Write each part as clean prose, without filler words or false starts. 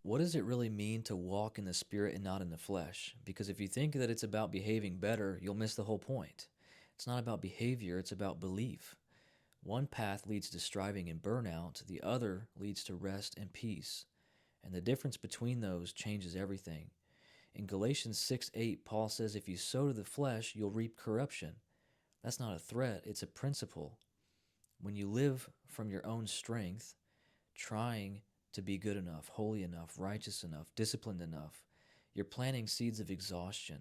what does it really mean to walk in the Spirit and not in the flesh? Because if you think that it's about behaving better, you'll miss the whole point. It's not about behavior, it's about belief. One path leads to striving and burnout, the other leads to rest and peace. And the difference between those changes everything. In Galatians 6:8, Paul says, if you sow to the flesh, you'll reap corruption. That's not a threat, it's a principle. When you live from your own strength, trying to be good enough, holy enough, righteous enough, disciplined enough, you're planting seeds of exhaustion.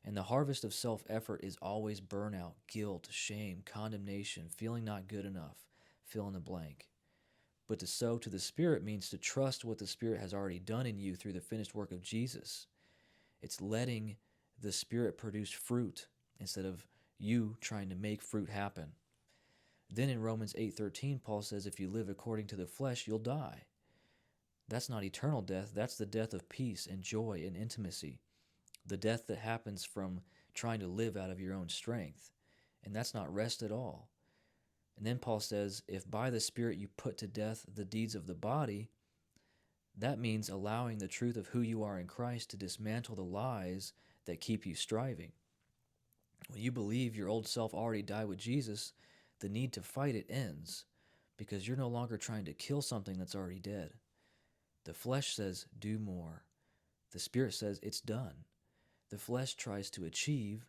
And the harvest of self-effort is always burnout, guilt, shame, condemnation, feeling not good enough, fill in the blank. But to sow to the Spirit means to trust what the Spirit has already done in you through the finished work of Jesus. It's letting the Spirit produce fruit instead of you trying to make fruit happen. Then in Romans 8:13, Paul says, if you live according to the flesh, you'll die. That's not eternal death. That's the death of peace and joy and intimacy. The death that happens from trying to live out of your own strength. And that's not rest at all. And then Paul says, if by the Spirit you put to death the deeds of the body, that means allowing the truth of who you are in Christ to dismantle the lies that keep you striving. When you believe your old self already died with Jesus, the need to fight it ends because you're no longer trying to kill something that's already dead. The flesh says, do more. The Spirit says, it's done. The flesh tries to achieve.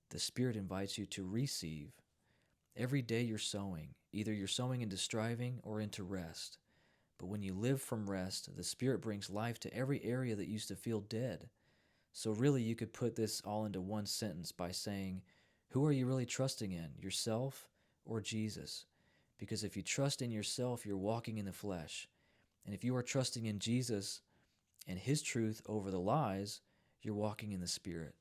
The Spirit invites you to receive. Every day you're sowing. Either you're sowing into striving or into rest. But when you live from rest, the Spirit brings life to every area that used to feel dead. So really you could put this all into one sentence by saying, who are you really trusting in, yourself or Jesus? Because if you trust in yourself, you're walking in the flesh. And if you are trusting in Jesus and His truth over the lies, you're walking in the Spirit.